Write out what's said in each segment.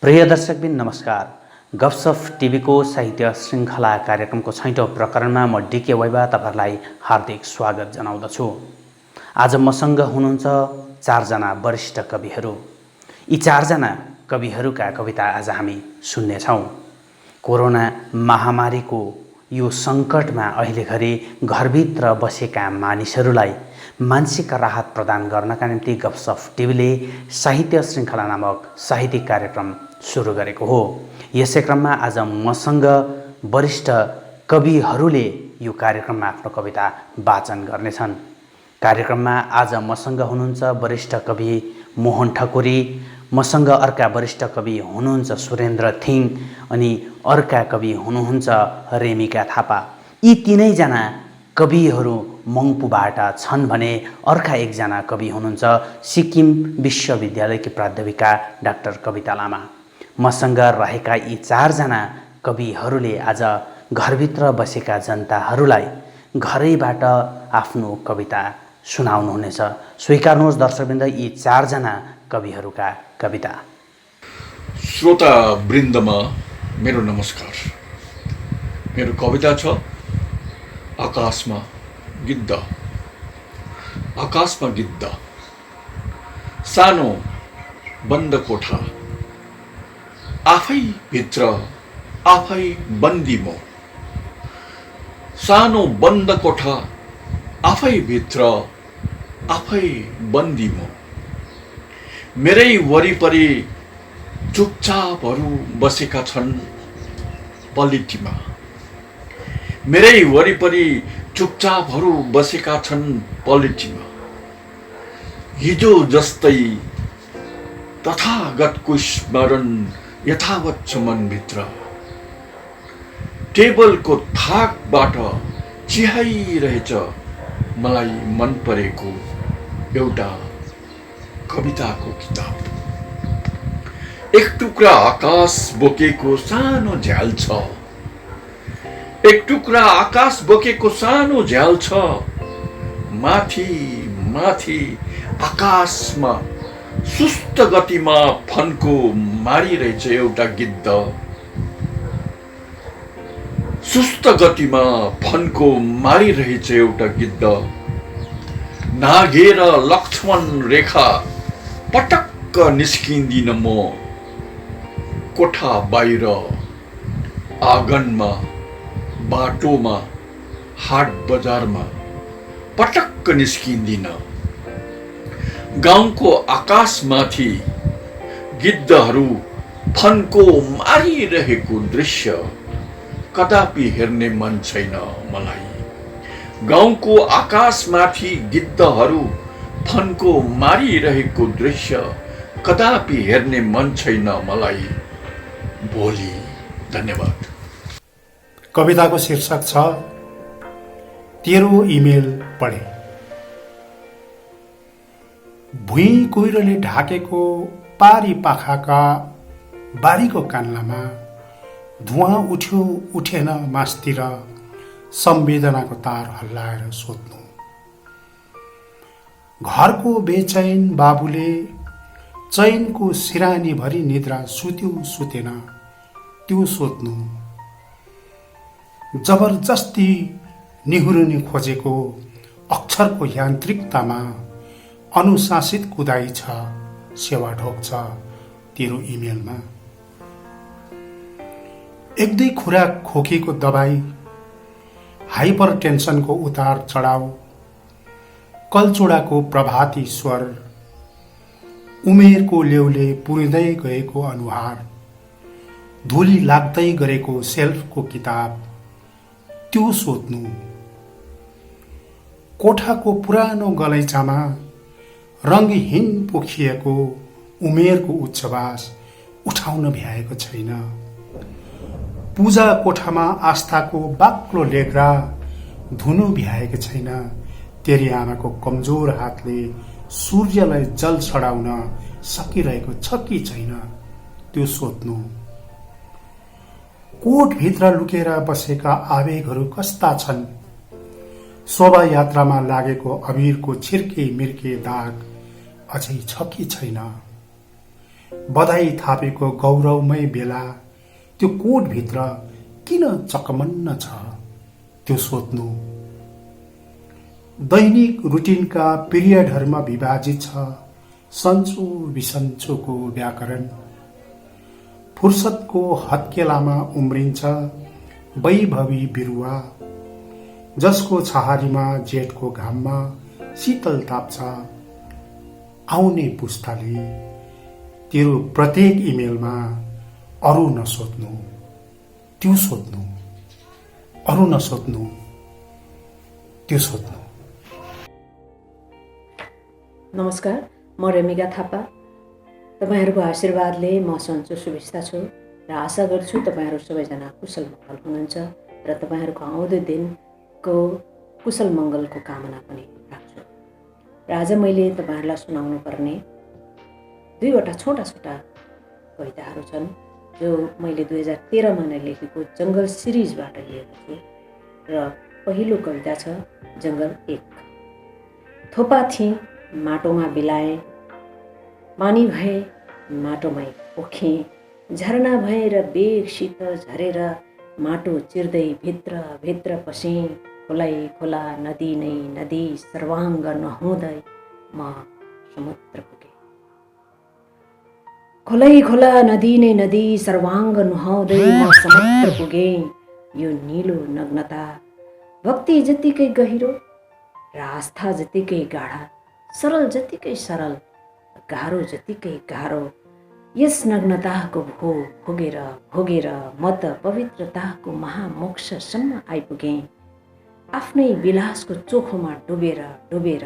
प्रिय दर्शकबिन नमस्कार। गफसफ टिभीको साहित्य श्रृङ्खला कार्यक्रमको 6औं प्रकरणमा म डिके वैभा तपाईहरुलाई हार्दिक स्वागत जनाउँदछु। आज मसँग हुनुहुन्छ 4 जना वरिष्ठ कविहरू। यी 4 जना कविहरूका कविता आज हामी सुन्नेछौँ। कोरोना महामारीको यो सङ्कटमा अहिलेघरि घरभित्र बसेका मानिसहरूलाई मानसिक राहत प्रदान गर्नका निम्ति गफसफ टिभीले साहित्य श्रृङ्खला नामक साहित्यिक कार्यक्रम सुरु गरेको हो। यसै क्रममा आज मसँग वरिष्ठ कविहरूले यो कार्यक्रममा आफ्नो कविता वाचन गर्नेछन्। कार्यक्रममा आज मसँग हुनुहुन्छ वरिष्ठ कवि मोहन ठकुरी, मसँग अर्का वरिष्ठ कवि हुनुहुन्छ सुरेन्द्र थिङ अनि अर्का कवि हुनुहुन्छ रेमिका थापा। यी तीनैजना कविहरू मङ्पुबाट छन् भने अर्का एकजना कवि हुनुहुन्छ सिक्किम विश्वविद्यालयकी प्राध्यापिका डाक्टर कविता लामा। मसँग रहेका यी 4 जना कविहरूले आज घरभित्र बसेका जनताहरूलाई घरैबाट आफ्नो कविता सुनाउनुहुनेछ। स्वीकार्नुहोस् दर्शकवृन्द यी 4 जना कविहरूका कविता। श्रोता वृन्दमा मेरो नमस्कार। मेरो कविता छ आकाशमा गिद्ध। आकाशमा गिद्ध, सानो बन्द कोठा, आफै भित्र आफै बन्दी म। सानो बन्द कोठा, आफै भित्र आफै बन्दी म। मेरै वरिपरि चुपचापहरू बसेका छन् पलिटीमा। मेरै वरिपरि चुपचापहरू बसेका छन् पलिटीमा। हिजो जस्तै तथागतको स्मरण यथावत छ मनभित्र। टेबलको थाकबाट चिहाइरहेछ मलाई मन परेको एउटा कविताको किताब। एक टुक्रा आकाश बोकेको सानो झ्याल छ। एक टुक्रा आकाश बोकेको सानो झ्याल छ। माथि माथि आकाशमा सुस्त गतिमा फन्को मारिरहेछ एउटा गिद्ध। सुस्त गतिमा फन्को मारिरहेछ एउटा गिद्ध। नाघेर लक्ष्मण रेखा पटक्क निस्किँदिन म। कोठा बाहिर, आँगनमा, बाटोमा, हाट बजारमा पटक्क निस्किँदिन। गाउँको आकाशमाथि गिद्धहरू फन्को मारिरहेको दृश्य कदापि हेर्ने मन छैन मलाई। गाउँको आकाशमाथि गिद्धहरू फन्को मारिरहेको दृश्य कदापि हेर्ने मन छैन मलाई। भोलि। धन्यवाद। कविताको शीर्षक छ तेरो इमेल पढे। भुइँ कुहिरोले ढाकेको पारी पाखाका बारीको कान्लामा धुवाँ उठ्यो उठेन मास्तिर संवेदनाको तार हल्लाएर सोध्नु। घरको बेचैन बाबुले चैनको सिरानी भरी निद्रा सुत्यो सुतेन त्यो सोध्नु। जबरजस्ती निहुरुनी खोजेको अक्षरको यान्त्रिकतामा अनुशासित कुदाई छ सेवा ढोक्छ तेरो इमेलमा। एक दुई खुराक खोकीको दबाई, हाइपर टेन्सनको उतार चढाव, कलचोडाको प्रभाती स्वर, उमेरको लेउले पुरिँदै गएको अनुहार, धुली लाग्दै गरेको सेल्फको किताब त्यो सोध्नु। कोठाको पुरानो गलैँचामा रङ्गहीन पोखिएको उमेरको उच्छ्वास उठाउन भ्याएको छैन। पूजा कोठामा आस्थाको बाक्लो लेग्रा धुनु भ्याएको छैन। तेरी आमाको कमजोर हातले सूर्यलाई जल चढाउन सकिरहेको छ कि छैन त्यो सोध्नु। कोटभित्र लुकेर बसेका आवेगहरू कस्ता छन्। शोभायात्रामा लागेको अबिरको छिर्के मिर्के दाग अझै छ कि छैन। बधाई थापेको गौरवमय बेला त्यो कोटभित्र किन चकमन्न छ त्यो सोध्नु। दैनिक रुटिनका पिरियडहरूमा विभाजित छ सन्चो बिसन्चोको व्याकरण। फुर्सदको हत्केलामा उम्रिन्छ वैभवी बिरुवा, जसको छहारीमा जेठको घाममा शीतल ताप्छ। आउने पुस्ताले तेरो प्रत्येक इमेलमा अरू नसोध्नु, त्यो सोध्नु, अरू नसोध्नु, त्यो सोध्नु। नमस्कार, म रेमिका थापा। तपाईहरूको आशीर्वादले म सन्चो सुविस्ता छु र आशा गर्छु तपाईहरू सबैजना कुशल मङ्गल हुनुहुन्छ र तपाईहरूको आउँदो दिनको कुशल मङ्गलको कामना पनि राख्छु। र आज मैले तपाईहरूलाई सुनाउनु पर्ने दुईवटा छोटा छोटा कविताहरू छन् जो मैले 2013मा नै लेखेको जङ्गल सिरिजबाट लिएको छु। र पहिलो कविता छ जङ्गल 1। थोपा थिएँ माटोमा बिलाएँ, पानी भए माटोमै पोखेँ, झरना भएर बेगसित झरेर माटो चिर्दै भित्र भित्र पसेँ। खोलै खोला नदी नै नदी सर्वाङ्ग नहुँदै म समुद्र पुगेँ। खोलै खोला नदी नै नदी सर्वाङ्ग नुहाउँदै म समुद्र पुगेँ। यो नीलो नग्नता भक्ति जतिकै गहिरो र आस्था जतिकै गाढा, सरल जतिकै सरल, गाह्रो जतिकै गाह्रो, यस नग्नताको भोग भोगेर भोगेर म त पवित्रताको महामोक्षसम्म आइपुगेँ। आफ्नै विलासको चोखोमा डुबेर डुबेर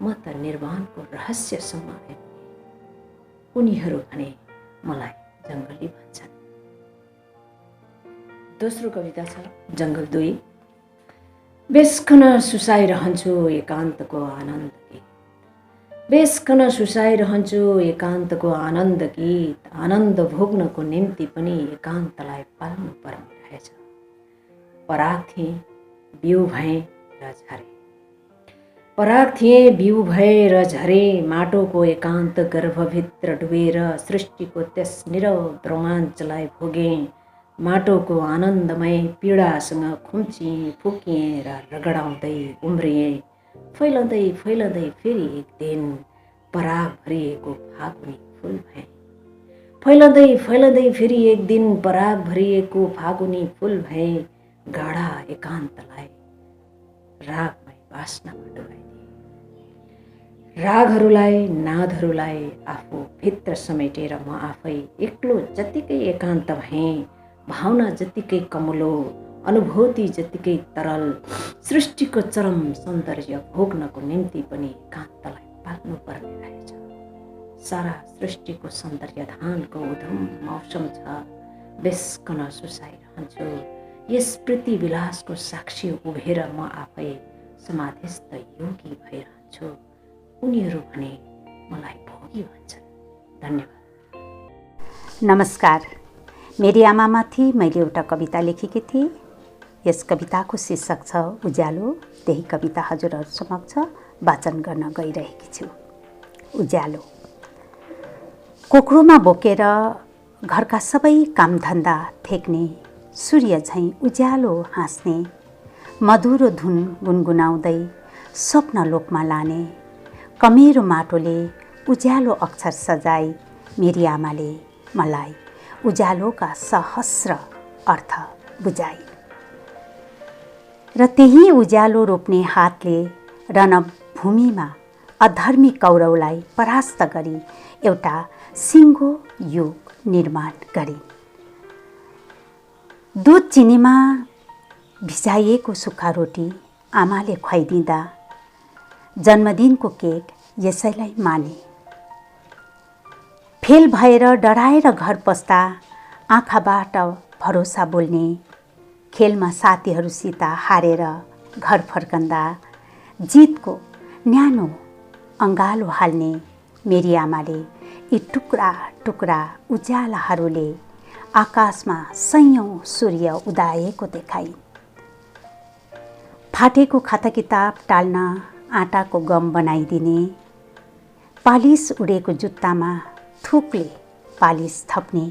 म त निर्वाणको रहस्यसम्म आइपुगेँ। उनीहरू भने मलाई जङ्गली भन्छन्। दोस्रो कविता छ जङ्गल 2। बेसकन सुसाइरहन्छु एकान्तको आनन्द गीत, बेसकन सुसाइरहन्छु एकान्तको आनन्द गीत। आनन्द भोग्नको निम्ति पनि एकान्तलाई पाल्नु पर्ने रहेछ। पराग थिएँ बिउ भएँ र झरे, पराग थिएँ बिउ भएर झरे। माटोको एकान्त गर्भभित्र डुबेर सृष्टिको त्यस निरव रोमाञ्चलाई भोगेँ। माटोको आनन्दमय पीडासँग खुम्चिएँ फुकिएँ र रगडाउँदै उम्रिएँ। फैलाउँदै फैलाउँदै फेरि एक दिन पराग भरिएको फागुनी फुल भएँ। फैलाउँदै फैलाउँदै फेरि एक दिन पराग भरिएको फागुनी फुल भएँ। गाढा एकान्तलाई रागमय बास्नामा डुबाइदिए। रागहरूलाई नादहरूलाई आफू भित्र समेटेर म आफै एक्लो जतिकै एकान्त भएँ। भावना जतिकै कमलो, अनुभूति जतिकै तरल, सृष्टिको चरम सौन्दर्य भोग्नको निम्ति पनि एकान्तलाई पाल्नु पर्ने रहेछ। सारा सृष्टिको सौन्दर्य धानको उधम मौसम छ। बेसकन सुसाइरहन्छु यस प्रीति विलासको साक्षी उभेर म आफै समाधिस्थ योगी भइरहन्छु। उनीहरू भने मलाई भोगी भन्छन्। धन्यवाद। नमस्कार, मेरी आमामाथि मैले एउटा कविता लेखेकी थिएँ। यस कविताको शीर्षक छ उज्यालो। त्यही कविता हजुरहरू समक्ष वाचन गर्न गइरहेकी छु। उज्यालो। कोक्रोमा बोकेर घरका सबै कामधन्दा थेक्ने, सूर्य झैँ उज्यालो हाँस्ने, मधुरो धुन गुनगुनाउँदै स्वप्न लोकमा लाने, कमेरो माटोले उज्यालो अक्षर सजाई मेरी आमाले मलाई उज्यालोका सहस्र अर्थ बुझाई। र त्यही उज्यालो रोप्ने हातले रणभूमिमा अधर्मी कौरवलाई परास्त गरी एउटा सिङ्गो युग निर्माण गरी। दुध चिनीमा भिजाइएको सुक्खा रोटी आमाले खुवाइदिँदा जन्मदिनको केक यसैलाई माने। फेल भएर डराएर घर पस्दा आँखाबाट भरोसा बोल्ने, खेलमा साथीहरूसित हारेर घर फर्कँदा जितको न्यानो अङ्गालो हाल्ने मेरी आमाले यी टुक्रा टुक्रा उज्यालाहरूले आकाशमा सयौं सूर्य उदाएको देखाइन्। फाटेको खाता किताब टाल्न आटाको गम बनाइदिने, पालिस उडेको जुत्तामा थुकले पालिस थप्ने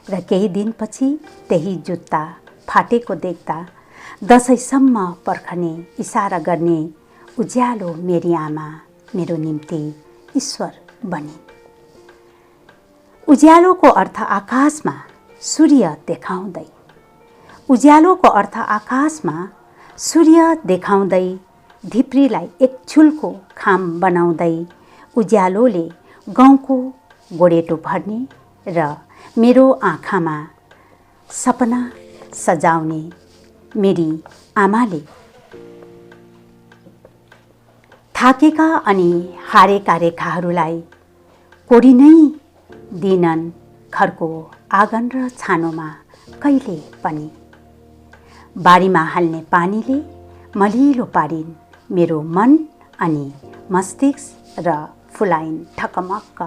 र केही दिनपछि त्यही जुत्ता फाटेको देख्दा दसैँसम्म पर्खने इसारा गर्ने उज्यालो मेरी आमा मेरो निम्ति ईश्वर बने। उज्यालोको अर्थ आकाशमा सूर्य देखाउँदै, उज्यालोको अर्थ आकाशमा सूर्य देखाउँदै, धिप्रीलाई एक छुलको खाम बनाउँदै उज्यालोले गाउँको गोडेटो भर्ने र मेरो आँखामा सपना सजाउने मेरी आमाले थाकेका अनि हारेका रेखाहरूलाई कोरिनै दिनन् घरको आँगन र छानोमा कहिले पनि। बारीमा हाल्ने पानीले मलिलो पारिन् मेरो मन अनि मस्तिष्क र फुलाइन् ठकमक्क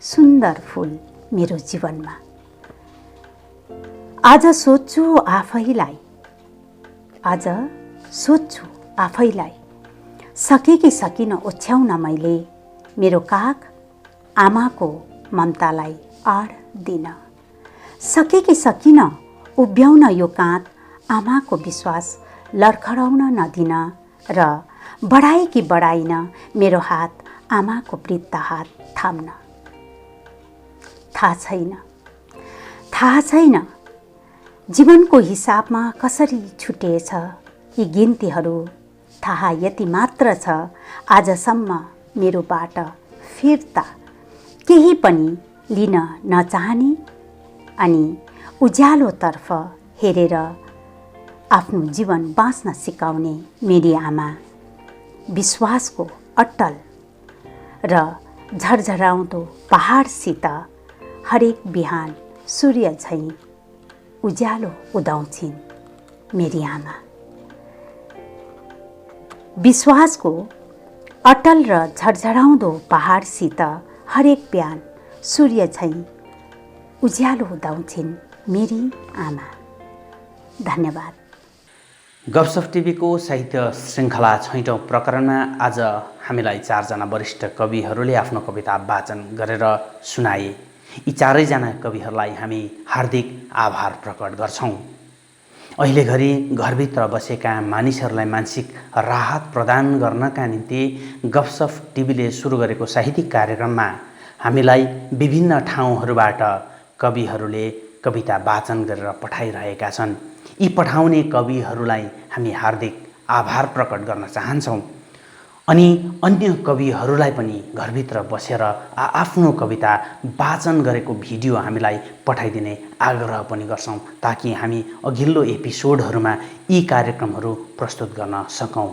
सुन्दर फुल मेरो जीवनमा। आज सोध्छु आफैलाई सके कि सकिन ओछ्याउन मैले मेरो काख आमाको ममतालाई आड दिन। सके कि सकिन उभ्याउन यो काँध आमाको विश्वास लर्खराउन नदिन र बढाए कि बढाइन मेरो हात आमाको वृद्ध हात थाम्न। थाहा छैन जीवनको हिसाबमा कसरी छुटेछ यी गिन्तीहरू। थाहा यति मात्र छ आजसम्म मेरोबाट फिर्ता केही पनि लिन नचाहने अनि उज्यालोतर्फ हेरेर आफ्नो जीवन बाँच्न सिकाउने मेरी आमा विश्वासको अट्टल र झरझराउँदो पहाडसित हरेक बिहान सूर्य झैँ उज्यालो उदाउँछिन् मेरी आमा। विश्वासको अटल र झरझराउँदो पहाडसित हरेक बिहान सूर्य झैँ उज्यालो उदाउँछिन् मेरी आमा। धन्यवाद। गफसफ टिभीको साहित्य श्रृङ्खला 6औं प्रकरणमा आज हामीलाई 4 जना वरिष्ठ कविहरूले आफ्नो कविता वाचन गरेर सुनाए। यी 4 जना कविहरूलाई हामी हार्दिक आभार प्रकट गर्छौँ। अहिलेघरि घरभित्र बसेका मानिसहरूलाई मानसिक राहत प्रदान गर्नका निम्ति गफसफ टिभीले सुरु गरेको साहित्यिक कार्यक्रममा हामीलाई विभिन्न ठाउँहरूबाट कविहरूले कविता वाचन गरेर पठाइरहेका छन्। यी पठाउने कविहरूलाई हामी हार्दिक आभार प्रकट गर्न चाहन्छौँ अनि अन्य कविहरूलाई पनि घरभित्र बसेर आफ्नो कविता वाचन गरेको भिडियो हामीलाई पठाइदिने आग्रह पनि गर्छौँ ताकि हामी अघिल्लो एपिसोडहरूमा यी कार्यक्रमहरू प्रस्तुत गर्न सकौँ।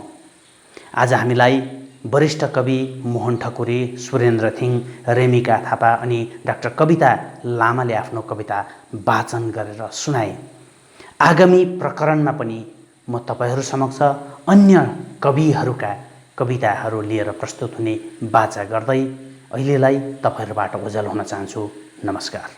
आज हामीलाई वरिष्ठ कवि मोहन ठकुरी, सुरेन्द्र थिङ, रेमिका थापा अनि डाक्टर कविता लामाले आफ्नो कविता वाचन गरेर सुनाए। आगामी प्रकरणमा पनि म तपाईहरू समक्ष अन्य कविहरूका कविताहरू लिएर प्रस्तुत हुने बाचा गर्दै अहिलेलाई तपाईहरूबाट ओझल हुन चाहन्छु। नमस्कार।